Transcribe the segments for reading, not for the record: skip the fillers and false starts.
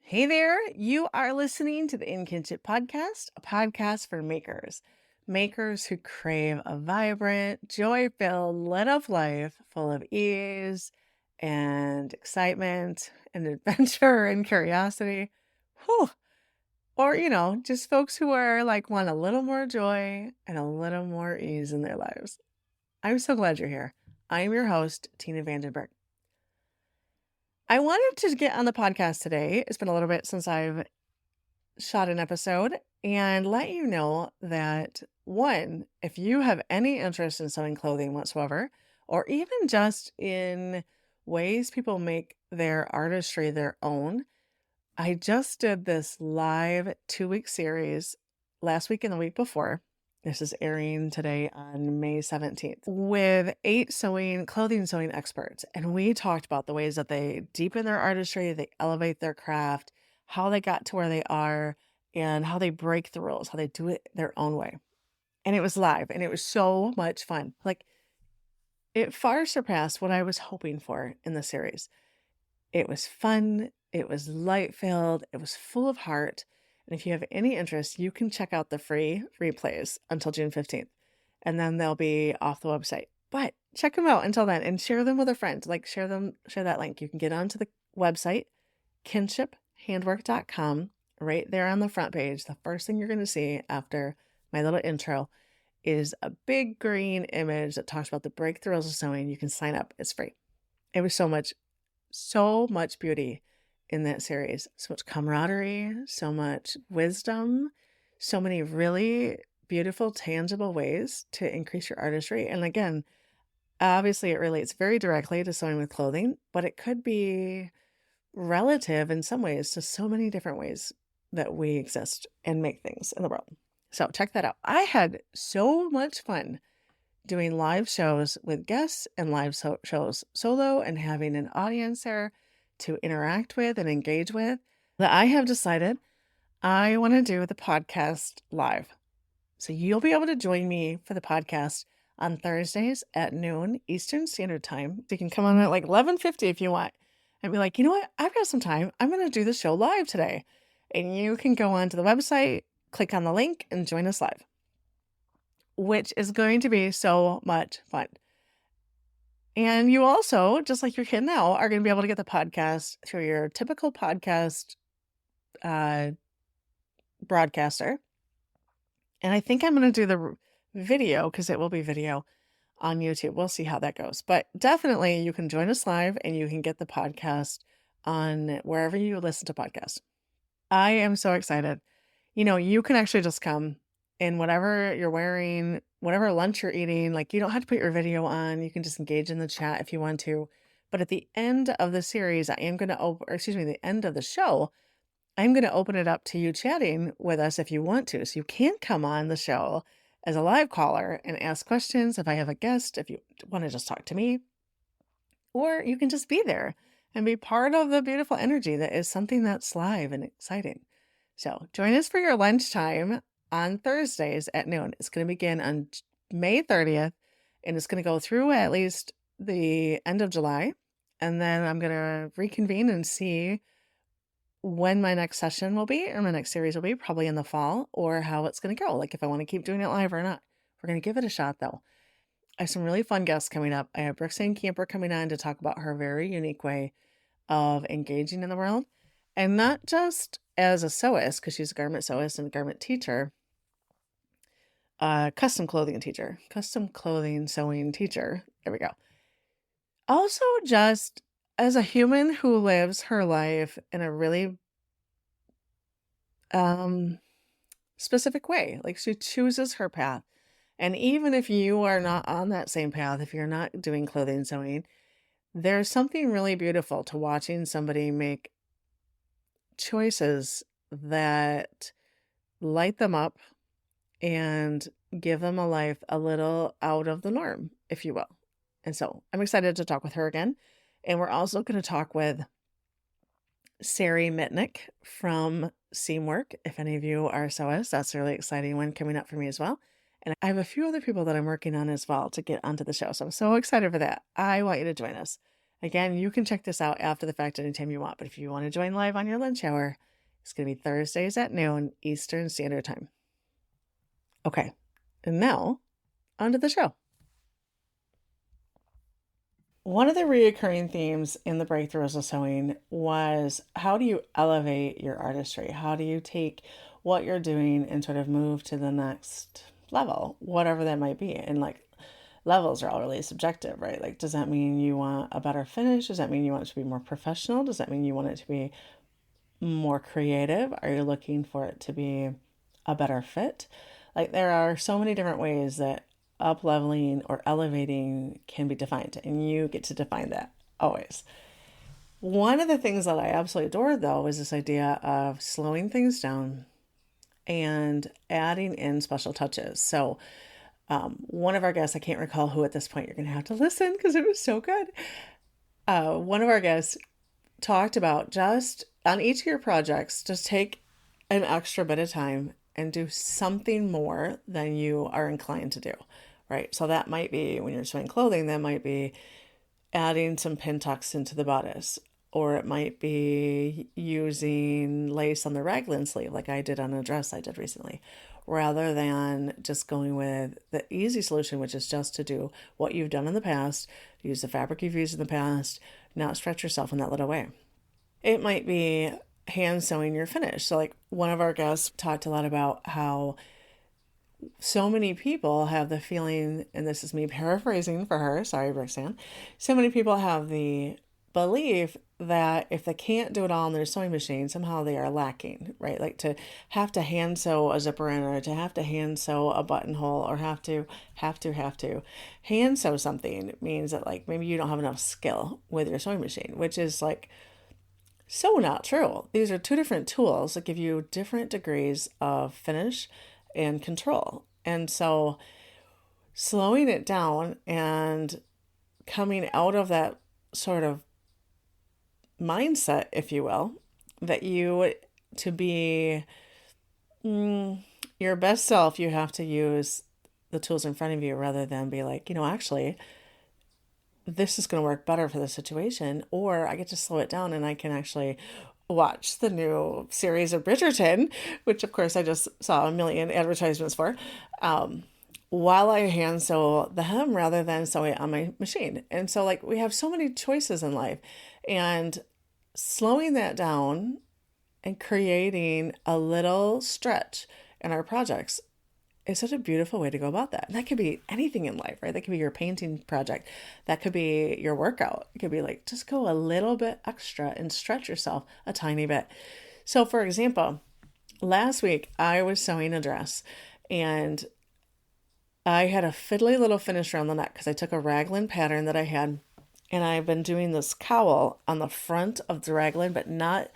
Hey there, you are listening to the In Kinship Podcast, a podcast for makers who crave a vibrant, joy filled, lit up life full of ease and excitement and adventure and curiosity. Whew. Or, just folks who are like want a little more joy and a little more ease in their lives. I'm so glad you're here. I am your host, Tina Vandenberg. I wanted to get on the podcast today. It's been a little bit since I've shot an episode and let you know that one, if you have any interest in sewing clothing whatsoever, or even just in ways people make their artistry their own, I just did this live 2 week series last week and the week before. This is airing today on May 17th with 8 clothing sewing experts. And we talked about the ways that they deepen their artistry, they elevate their craft, how they got to where they are, and how they break the rules, how they do it their own way. And it was live and it was so much fun. Like it far surpassed what I was hoping for in the series. It was fun, it was light filled, it was full of heart. And if you have any interest, you can check out the free replays until June 15th. And then they'll be off the website. But check them out until then and share them with a friend. Like share that link. You can get onto the website, kinshiphandwork.com. Right there on the front page. The first thing you're going to see after my little intro is a big green image that talks about the breakthroughs of sewing. You can sign up. It's free. It was so much beauty in that series. So much camaraderie, so much wisdom, so many really beautiful, tangible ways to increase your artistry. And again, obviously it relates very directly to sewing with clothing, but it could be relative in some ways to so many different ways that we exist and make things in the world. So check that out. I had so much fun doing live shows with guests and live shows solo and having an audience there to interact with and engage with that I have decided I want to do the podcast live. So you'll be able to join me for the podcast on Thursdays at noon Eastern Standard Time. You can come on at like 11:50 if you want and be like, you know what? I've got some time. I'm going to do the show live today. And you can go onto the website, click on the link and join us live, which is going to be so much fun. And you also, just like your kid now, are going to be able to get the podcast through your typical podcast broadcaster. And I think I'm going to do the video because it will be video on YouTube. We'll see how that goes. But definitely you can join us live and you can get the podcast on wherever you listen to podcasts. I am so excited. You can actually just come in whatever you're wearing, whatever lunch you're eating. Like you don't have to put your video on. You can just engage in the chat if you want to. But at the end of the series, I am going to the end of the show, I'm going to open it up to you chatting with us if you want to. So you can come on the show as a live caller and ask questions if I have a guest, if you want to just talk to me, or you can just be there and be part of the beautiful energy that is something that's live and exciting. So join us for your lunchtime on Thursdays at noon. It's going to begin on May 30th and it's going to go through at least the end of July. And then I'm going to reconvene and see when my next session will be or my next series will be, probably in the fall, or how it's going to go. Like if I want to keep doing it live or not. We're going to give it a shot though. I have some really fun guests coming up. I have Brooksane Camper coming on to talk about her very unique way of engaging in the world. And not just as a sewist, because she's a garment sewist and a garment teacher, custom clothing sewing teacher. There we go. Also just as a human who lives her life in a really specific way. Like she chooses her path. And even if you are not on that same path, if you're not doing clothing sewing, there's something really beautiful to watching somebody make choices that light them up and give them a life a little out of the norm, if you will. And so I'm excited to talk with her again. And we're also going to talk with Sari Mitnick from Seamwork. If any of you are sewists, that's a really exciting one coming up for me as well. And I have a few other people that I'm working on as well to get onto the show. So I'm so excited for that. I want you to join us. Again, you can check this out after the fact anytime you want, but if you want to join live on your lunch hour, it's going to be Thursdays at noon Eastern Standard Time. Okay, and now on to the show. One of the reoccurring themes in the Breakthroughs of Sewing was, how do you elevate your artistry? How do you take what you're doing and sort of move to the next level, whatever that might be? And like, levels are all really subjective, right? Like, does that mean you want a better finish? Does that mean you want it to be more professional? Does that mean you want it to be more creative? Are you looking for it to be a better fit? Like, there are so many different ways that up leveling or elevating can be defined, and you get to define that always. One of the things that I absolutely adore, though, is this idea of slowing things down and adding in special touches. So, one of our guests, I can't recall who at this point, you're going to have to listen because it was so good. One of our guests talked about, just on each of your projects, just take an extra bit of time and do something more than you are inclined to do, right? So that might be, when you're sewing clothing, that might be adding some pin tucks into the bodice, or it might be using lace on the raglan sleeve like I did on a dress I did recently, rather than just going with the easy solution, which is just to do what you've done in the past, use the fabric you've used in the past, not stretch yourself in that little way. It might be hand sewing your finish. So like, one of our guests talked a lot about how so many people have the feeling, and this is me paraphrasing for her, sorry, Roxanne, so many people have the belief that if they can't do it all in their sewing machine, somehow they are lacking, right? Like, to have to hand sew a zipper in, or to have to hand sew a buttonhole, or have to hand sew something means that, like, maybe you don't have enough skill with your sewing machine, which is like so not true. These are two different tools that give you different degrees of finish and control. And so slowing it down and coming out of that sort of mindset, if you will, that you, to be your best self, you have to use the tools in front of you, rather than be like, actually, this is going to work better for the situation, or I get to slow it down and I can actually watch the new series of Bridgerton, which of course I just saw a million advertisements for, while I hand sew the hem rather than sew it on my machine. And so, like, we have so many choices in life, and slowing that down and creating a little stretch in our projects is such a beautiful way to go about that. And that could be anything in life, right? That could be your painting project. That could be your workout. It could be like, just go a little bit extra and stretch yourself a tiny bit. So for example, last week I was sewing a dress, and I had a fiddly little finish around the neck because I took a raglan pattern that I had, and I've been doing this cowl on the front of the raglan, but not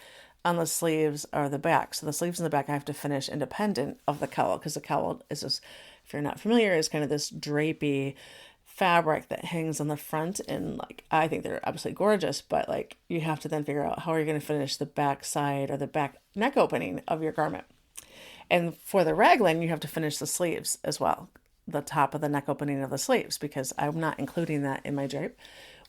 on the sleeves or the back. So the sleeves and the back I have to finish independent of the cowl, because the cowl is this, if you're not familiar, is kind of this drapey fabric that hangs on the front, and like, I think they're absolutely gorgeous, but like, you have to then figure out how are you going to finish the back side or the back neck opening of your garment. And for the raglan, you have to finish the sleeves as well, the top of the neck opening of the sleeves, because I'm not including that in my drape,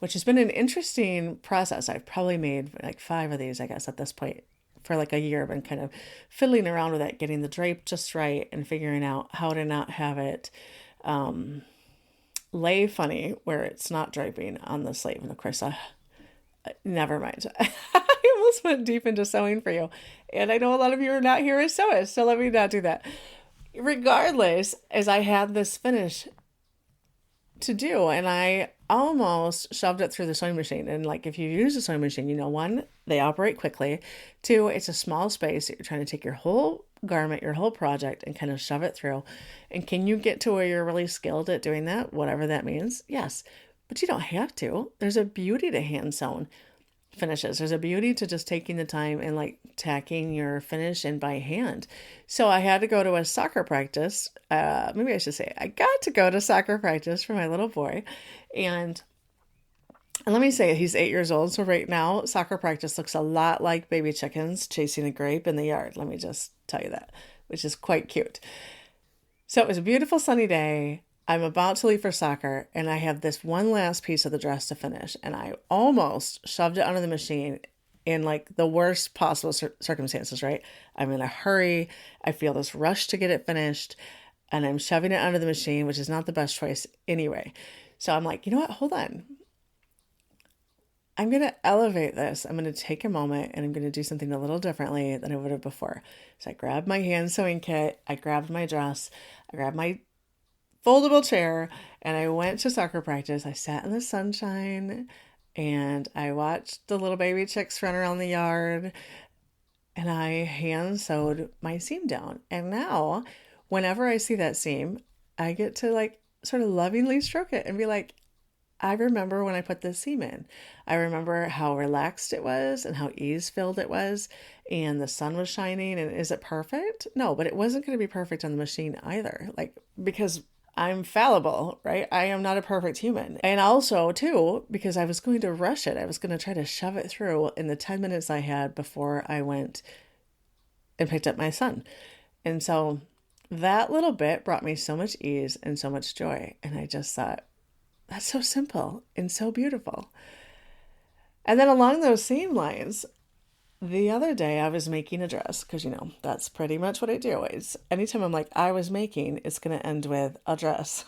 which has been an interesting process. I've probably made like 5 of these, I guess, at this point. For like a year, I've been kind of fiddling around with it, getting the drape just right and figuring out how to not have it lay funny where it's not draping on the sleeve. And of course, never mind. I almost went deep into sewing for you. And I know a lot of you are not here as sewists, so let me not do that. Regardless, as I had this finish to do, and I almost shoved it through the sewing machine. And like, if you use a sewing machine, 1, they operate quickly. 2, it's a small space that you're trying to take your whole garment, your whole project, and kind of shove it through. And can you get to where you're really skilled at doing that, whatever that means? Yes, but you don't have to. There's a beauty to hand sewn finishes. There's a beauty to just taking the time and like tacking your finish in by hand. So I had to go to a soccer practice. Maybe I should say I got to go to soccer practice for my little boy. And let me say, he's 8 years old. So right now, soccer practice looks a lot like baby chickens chasing a grape in the yard. Let me just tell you that, which is quite cute. So it was a beautiful sunny day. I'm about to leave for soccer and I have this one last piece of the dress to finish. And I almost shoved it under the machine in like the worst possible circumstances, right? I'm in a hurry. I feel this rush to get it finished and I'm shoving it under the machine, which is not the best choice anyway. So I'm like, you know what? Hold on. I'm going to elevate this. I'm going to take a moment and I'm going to do something a little differently than I would have before. So I grabbed my hand sewing kit. I grabbed my dress. I grabbed my foldable chair and I went to soccer practice. I sat in the sunshine and I watched the little baby chicks run around the yard and I hand sewed my seam down. And now, whenever I see that seam, I get to like sort of lovingly stroke it and be like, I remember when I put this seam in. I remember how relaxed it was and how ease-filled it was, and the sun was shining. And is it perfect? No, but it wasn't going to be perfect on the machine either. Like, because I'm fallible, right? I am not a perfect human. And also, too, because I was going to rush it. I was going to try to shove it through in the 10 minutes I had before I went and picked up my son. And so that little bit brought me so much ease and so much joy. And I just thought, that's so simple and so beautiful. And then along those same lines, the other day I was making a dress because, that's pretty much what I do. It's anytime I'm like, I was making, it's going to end with a dress,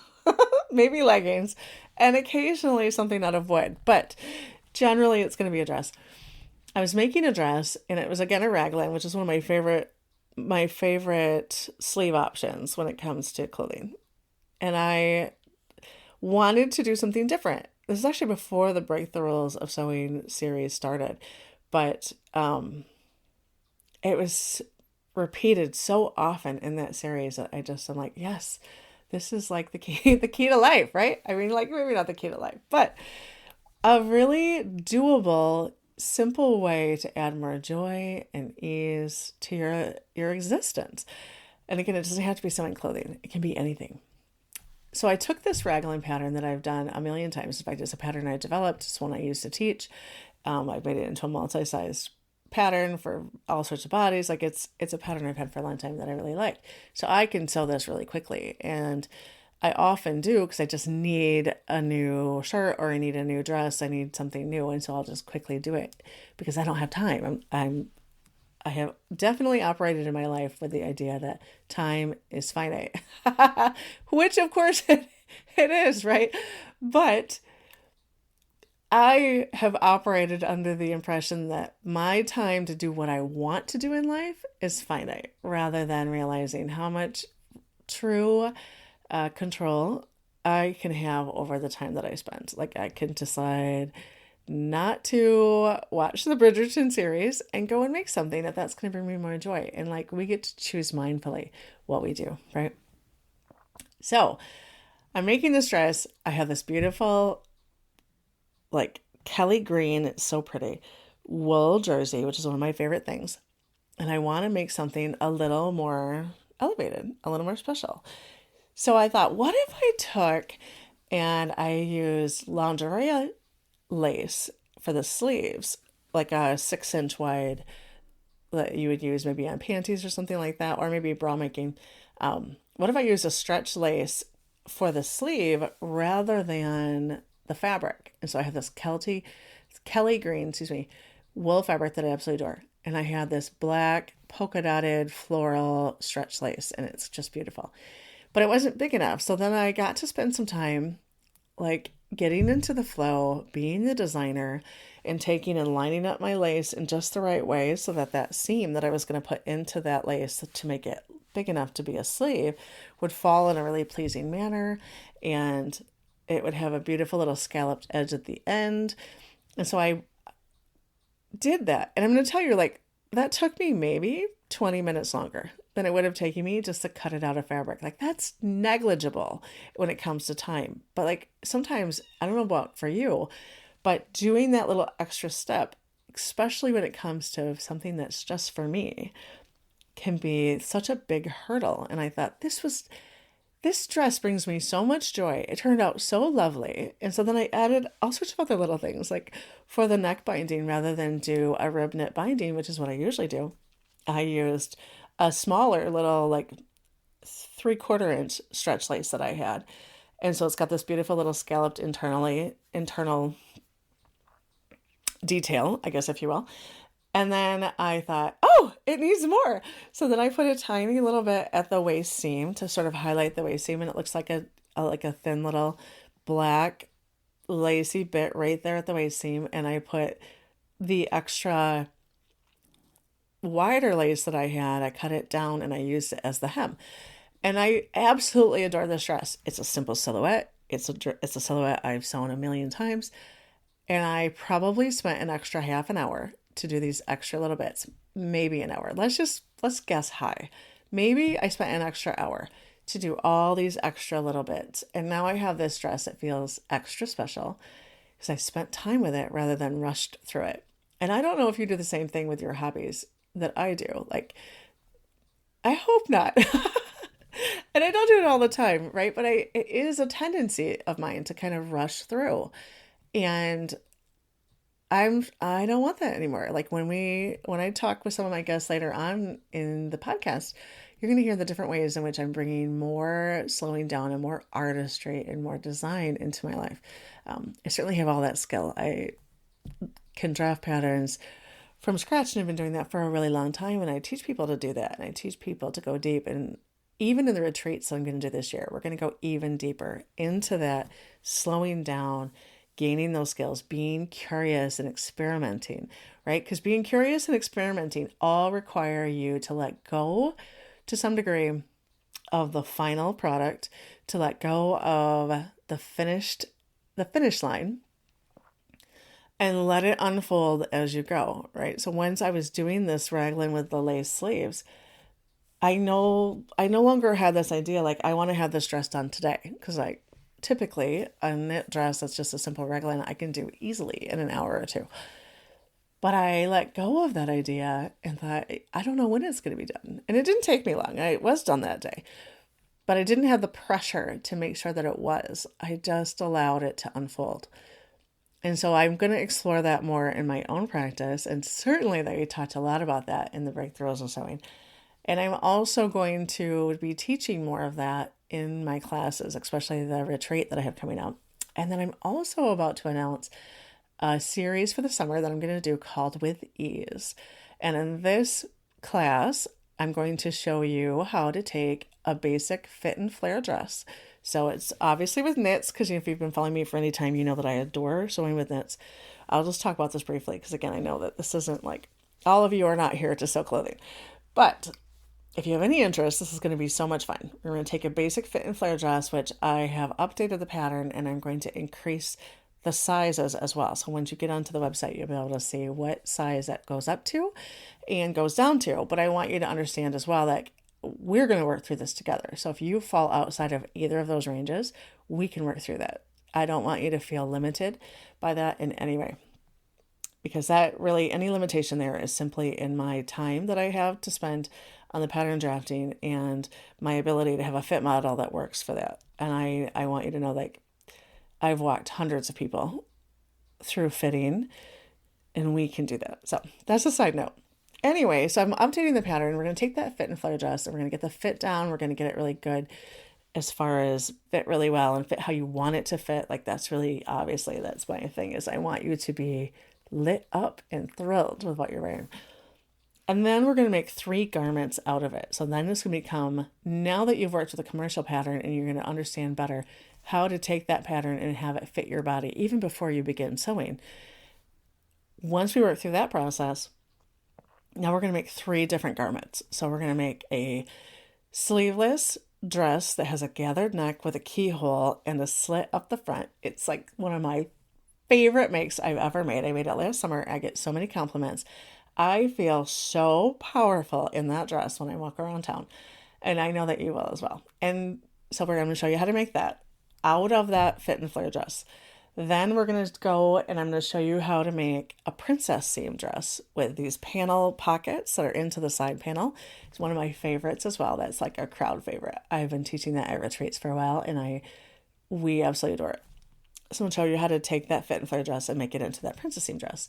maybe leggings, and occasionally something out of wood. But generally it's going to be a dress. I was making a dress and it was again a raglan, which is one of my favorite sleeve options when it comes to clothing. And I wanted to do something different. This is actually before the Break the Rules of Sewing series started, but it was repeated so often in that series that I'm like, yes, this is like the key to life, right? I mean, like maybe not the key to life, but a really doable, simple way to add more joy and ease to your existence. And again, it doesn't have to be sewing clothing. It can be anything. So I took this raglan pattern that I've done a million times. In fact, it's a pattern I developed. It's one I used to teach. I made it into a multi-sized pattern for all sorts of bodies. Like it's a pattern I've had for a long time that I really like. So I can sew this really quickly. And I often do because I just need a new shirt or I need a new dress. I need something new. And so I'll just quickly do it because I don't have time. I have definitely operated in my life with the idea that time is finite, which of course it is, right? But I have operated under the impression that my time to do what I want to do in life is finite, rather than realizing how much true control I can have over the time that I spend. Like I can decide not to watch the Bridgerton series and go and make something that's going to bring me more joy. And like we get to choose mindfully what we do, right? So I'm making this dress. I have this beautiful, like Kelly green, it's so pretty, wool jersey, which is one of my favorite things. And I want to make something a little more elevated, a little more special. So I thought, what if I took and I used lingerie lace for the sleeves, like a 6-inch wide that you would use maybe on panties or something like that, or maybe bra making. What if I use a stretch lace for the sleeve rather than the fabric? And so I have this Kelly green, wool fabric that I absolutely adore. And I had this black polka dotted floral stretch lace, and it's just beautiful. But it wasn't big enough. So then I got to spend some time like getting into the flow, being the designer, and taking and lining up my lace in just the right way so that that seam that I was going to put into that lace to make it big enough to be a sleeve would fall in a really pleasing manner, and it would have a beautiful little scalloped edge at the end. And so I did that. And I'm going to tell you, like, that took me maybe 20 minutes longer than it would have taken me just to cut it out of fabric. Like that's negligible when it comes to time. But like sometimes, I don't know about for you, but doing that little extra step, especially when it comes to something that's just for me, can be such a big hurdle. And I thought this dress brings me so much joy. It turned out so lovely. And so then I added all sorts of other little things, like for the neck binding, rather than do a rib knit binding, which is what I usually do, I used a smaller little like 3/4 inch stretch lace that I had. And so it's got this beautiful little scalloped internal detail, I guess, if you will. And then I thought, oh, it needs more. So then I put a tiny little bit at the waist seam to sort of highlight the waist seam. And it looks like a thin little black lacy bit right there at the waist seam. And I put the extra wider lace that I had, I cut it down and I used it as the hem. And I absolutely adore this dress. It's a simple silhouette. It's a silhouette I've sewn a million times. And I probably spent an extra half an hour to do these extra little bits, maybe an hour. Let's guess high. Maybe I spent an extra hour to do all these extra little bits. And now I have this dress that feels extra special because I spent time with it rather than rushed through it. And I don't know if you do the same thing with your hobbies that I do. Like, I hope not. And I don't do it all the time, right? But it is a tendency of mine to kind of rush through. And I don't want that anymore. Like when I talk with some of my guests later on in the podcast, you're going to hear the different ways in which I'm bringing more slowing down and more artistry and more design into my life. I certainly have all that skill. I can draft patterns from scratch, and I've been doing that for a really long time. And I teach people to do that, and I teach people to go deep. And even in the retreats that I'm going to do this year, we're going to go even deeper into that slowing down, gaining those skills, being curious and experimenting, right? Because being curious and experimenting all require you to let go to some degree of the final product, to let go of the finish line, and let it unfold as you go, right? So once I was doing this raglan with the lace sleeves, I no longer had this idea like I want to have this dress done today, because like typically a knit dress that's just a simple raglan I can do easily in an hour or two. But I let go of that idea and thought, I don't know when it's going to be done. And it didn't take me long. I was done that day. But I didn't have the pressure to make sure that it was. I just allowed it to unfold. And so I'm going to explore that more in my own practice. And certainly that we talked a lot about that in the Breakthroughs in Sewing. And I'm also going to be teaching more of that in my classes, especially the retreat that I have coming up. And then I'm also about to announce a series for the summer that I'm going to do called With Ease. And in this class, I'm going to show you how to take a basic fit and flare dress. So it's obviously with knits, because if you've been following me for any time, you know that I adore sewing with knits. I'll just talk about this briefly, because again, I know that this isn't like all of you are not here to sew clothing. But if you have any interest, this is going to be so much fun. We're going to take a basic fit and flare dress, which I have updated the pattern, and I'm going to increase the sizes as well. So once you get onto the website, you'll be able to see what size that goes up to and goes down to. But I want you to understand as well that we're going to work through this together. So if you fall outside of either of those ranges, we can work through that. I don't want you to feel limited by that in any way, because that really, any limitation there is simply in my time that I have to spend on the pattern drafting and my ability to have a fit model that works for that. And I want you to know, like, I've walked hundreds of people through fitting, and we can do that. So that's a side note. Anyway, so I'm updating the pattern. We're going to take that fit and flare dress, and we're going to get the fit down. We're going to get it really good as far as fit really well and fit how you want it to fit. Like, that's really, obviously, that's my thing, is I want you to be lit up and thrilled with what you're wearing. And then we're going to make 3 garments out of it. So then it's going to become, now that you've worked with a commercial pattern and you're going to understand better how to take that pattern and have it fit your body even before you begin sewing. Once we work through that process, now we're going to make 3 different garments. So we're going to make a sleeveless dress that has a gathered neck with a keyhole and a slit up the front. It's like one of my favorite makes I've ever made. I made it last summer. I get so many compliments. I feel so powerful in that dress when I walk around town. And I know that you will as well. And so we're going to show you how to make that out of that fit and flare dress. Then we're going to go and I'm going to show you how to make a princess seam dress with these panel pockets that are into the side panel. It's one of my favorites as well. That's like a crowd favorite. I've been teaching that at retreats for a while, and we absolutely adore it. So I'm going to show you how to take that fit and flare dress and make it into that princess seam dress.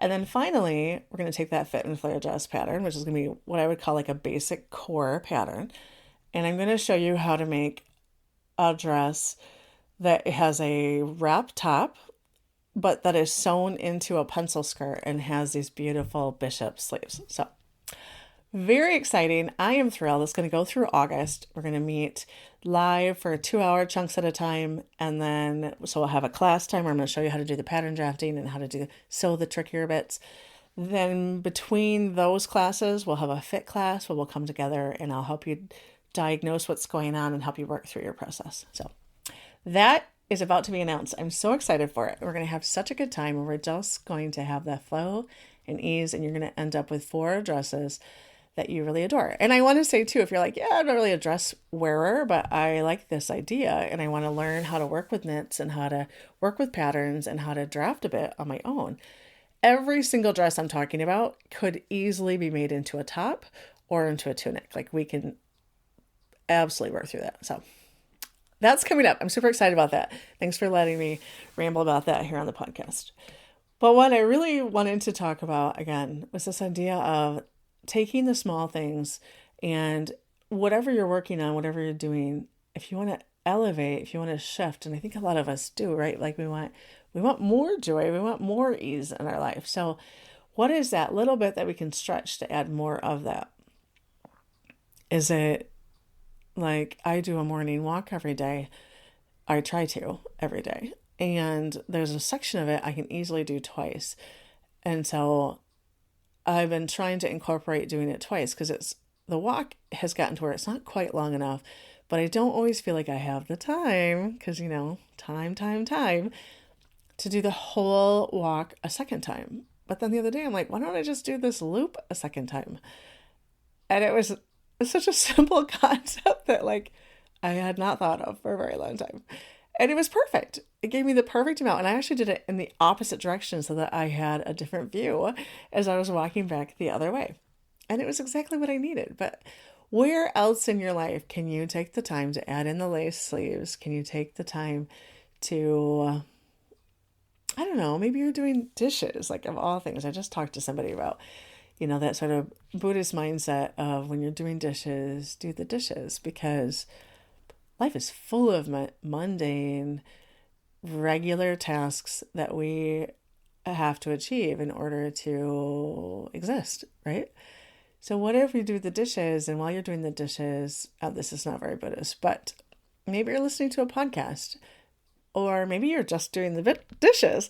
And then finally, we're going to take that fit and flare dress pattern, which is going to be what I would call like a basic core pattern. And I'm going to show you how to make a dress that has a wrap top, but that is sewn into a pencil skirt and has these beautiful bishop sleeves. So very exciting. I am thrilled. It's going to go through August. We're going to meet live for 2 hour chunks at a time. And then, so we'll have a class time where I'm going to show you how to do the pattern drafting and how to sew the trickier bits. Then between those classes, we'll have a fit class where we'll come together and I'll help you diagnose what's going on and help you work through your process. So that is about to be announced. I'm so excited for it. We're going to have such a good time and we're just going to have that flow and ease, and you're going to end up with 4 dresses that you really adore. And I want to say too, if you're like, yeah, I'm not really a dress wearer, but I like this idea and I want to learn how to work with knits and how to work with patterns and how to draft a bit on my own. Every single dress I'm talking about could easily be made into a top or into a tunic. Like we can absolutely work through that. So that's coming up. I'm super excited about that. Thanks for letting me ramble about that here on the podcast. But what I really wanted to talk about again was this idea of taking the small things and whatever you're working on, whatever you're doing, if you want to elevate, if you want to shift, and I think a lot of us do, right? Like we want more joy, we want more ease in our life. So what is that little bit that we can stretch to add more of that? Is it like I do a morning walk every day? I try to every day. And there's a section of it I can easily do twice. And so I've been trying to incorporate doing it twice because the walk has gotten to where it's not quite long enough, but I don't always feel like I have the time because, time to do the whole walk a second time. But then the other day I'm like, why don't I just do this loop a second time? And it was such a simple concept that like I had not thought of for a very long time. And it was perfect. It gave me the perfect amount. And I actually did it in the opposite direction so that I had a different view as I was walking back the other way. And it was exactly what I needed. But where else in your life can you take the time to add in the lace sleeves? Can you take the time to, I don't know, maybe you're doing dishes, like of all things. I just talked to somebody about, that sort of Buddhist mindset of when you're doing dishes, do the dishes, because life is full of mundane, regular tasks that we have to achieve in order to exist, right? So what if you do the dishes, and while you're doing the dishes, this is not very Buddhist, but maybe you're listening to a podcast, or maybe you're just doing the dishes,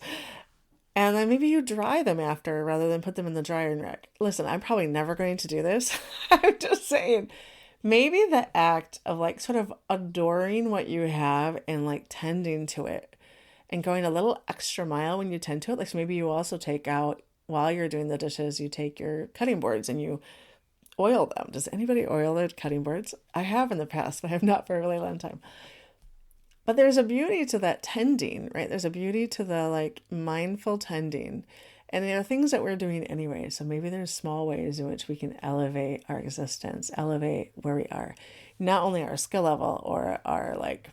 and then maybe you dry them after rather than put them in the dryer and rack. Listen, I'm probably never going to do this. I'm just saying, maybe the act of like sort of adoring what you have and like tending to it and going a little extra mile when you tend to it. Like, so maybe you also take out, while you're doing the dishes, you take your cutting boards and you oil them. Does anybody oil their cutting boards? I have in the past, but I have not for a really long time. But there's a beauty to that tending, right? There's a beauty to the like mindful tending. And there are things that we're doing anyway. So maybe there's small ways in which we can elevate our existence, elevate where we are, not only our skill level or our like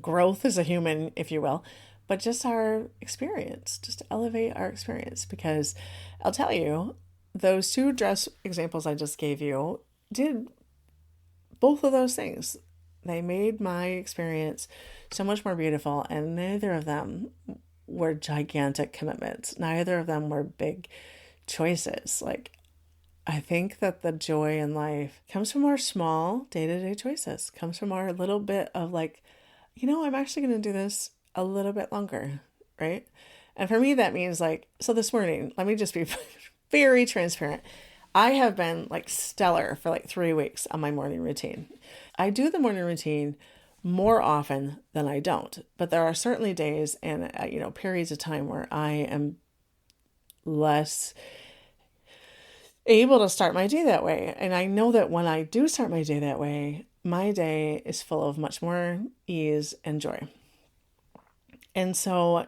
growth as a human, if you will, but just our experience, just to elevate our experience. Because I'll tell you, those 2 dress examples I just gave you did both of those things. They made my experience so much more beautiful, and neither of them were gigantic commitments. Neither of them were big choices. Like, I think that the joy in life comes from our small day-to-day choices, comes from our little bit of like, I'm actually going to do this a little bit longer, right? And for me, that means like, so this morning, let me just be very transparent. I have been like stellar for like 3 weeks on my morning routine. I do the morning routine more often than I don't, but there are certainly days and, periods of time where I am less able to start my day that way. And I know that when I do start my day that way, my day is full of much more ease and joy. And so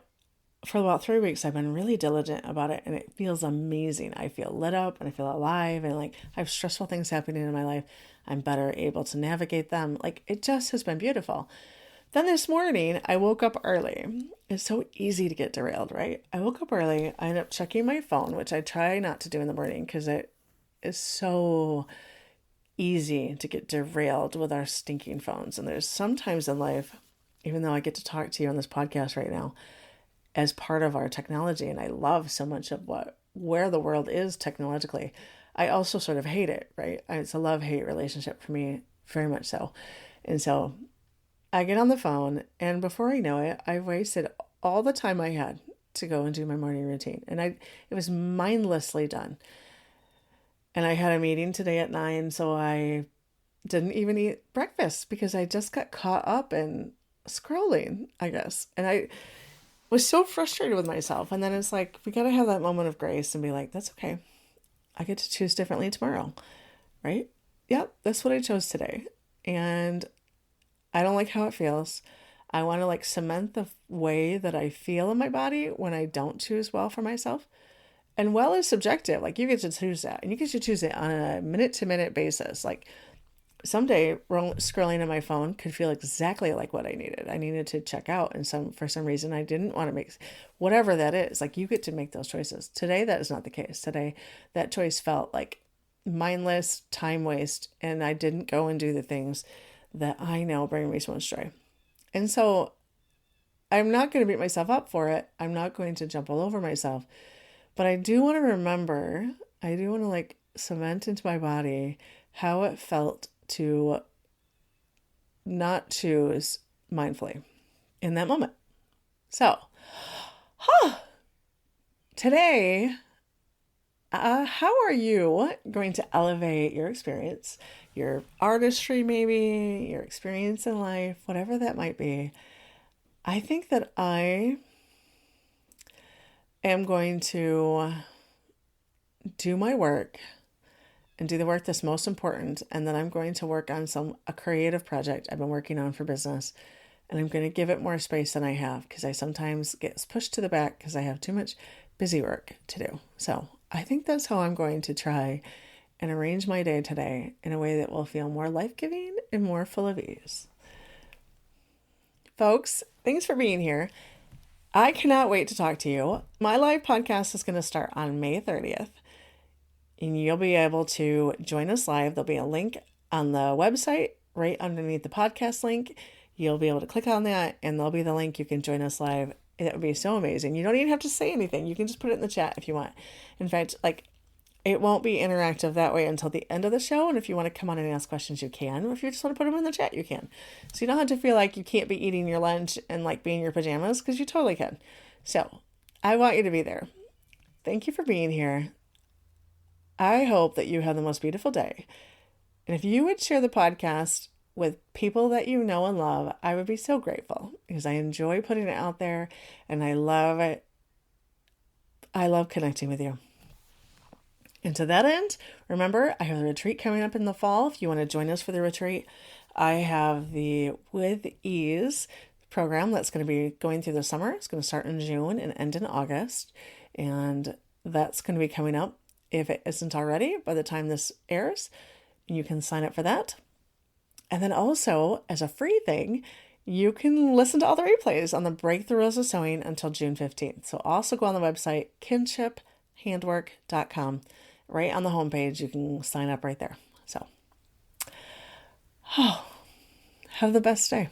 for about 3 weeks, I've been really diligent about it, and it feels amazing. I feel lit up and I feel alive, and like I have stressful things happening in my life. I'm better able to navigate them. Like, it just has been beautiful. Then this morning, I woke up early. It's so easy to get derailed, right? I woke up early. I ended up checking my phone, which I try not to do in the morning because it is so easy to get derailed with our stinking phones. And there's sometimes in life even though I get to talk to you on this podcast right now as part of our technology, and I love so much of where the world is technologically, I also sort of hate it, right? It's a love-hate relationship for me, very much so. And so I get on the phone, and before I know it, I wasted all the time I had to go and do my morning routine. And it was mindlessly done. And I had a meeting today at 9, so I didn't even eat breakfast because I just got caught up in scrolling, I guess. And I was so frustrated with myself. And then it's like, we got to have that moment of grace and be like, that's okay. I get to choose differently tomorrow, right? Yep, that's what I chose today. And I don't like how it feels. I want to like cement the way that I feel in my body when I don't choose well for myself. And well is subjective. Like you get to choose that. And you get to choose it on a minute to minute basis. Like someday scrolling on my phone could feel exactly like what I needed. I needed to check out, and for some reason I didn't want to make whatever that is. Like you get to make those choices. Today that is not the case. Today that choice felt like mindless time waste, and I didn't go and do the things that I know bring me so much joy. And so I'm not going to beat myself up for it. I'm not going to jump all over myself, but I do want to remember, I do want to like cement into my body how it felt to not choose mindfully in that moment. So, today, how are you going to elevate your experience, your artistry, maybe your experience in life, whatever that might be? I think that I am going to do my work and do the work that's most important. And then I'm going to work on a creative project I've been working on for business. And I'm going to give it more space than I have because I sometimes get pushed to the back because I have too much busy work to do. So I think that's how I'm going to try and arrange my day today in a way that will feel more life-giving and more full of ease. Folks, thanks for being here. I cannot wait to talk to you. My live podcast is going to start on May 30th. And you'll be able to join us live. There'll be a link on the website right underneath the podcast link. You'll be able to click on that, and there'll be the link. You can join us live. It would be so amazing. You don't even have to say anything. You can just put it in the chat if you want. In fact, like it won't be interactive that way until the end of the show. And if you want to come on and ask questions, you can. Or if you just want to put them in the chat, you can. So you don't have to feel like you can't be eating your lunch and like be in your pajamas, because you totally can. So I want you to be there. Thank you for being here. I hope that you have the most beautiful day. And if you would share the podcast with people that you know and love, I would be so grateful because I enjoy putting it out there and I love it. I love connecting with you. And to that end, remember, I have a retreat coming up in the fall. If you want to join us for the retreat, I have the With Ease program that's going to be going through the summer. It's going to start in June and end in August. And that's going to be coming up. If it isn't already, by the time this airs, you can sign up for that. And then also, as a free thing, you can listen to all the replays on the Breakthrough Rules of Sewing until June 15th. So also go on the website, kinshiphandwork.com. Right on the homepage, you can sign up right there. So, have the best day.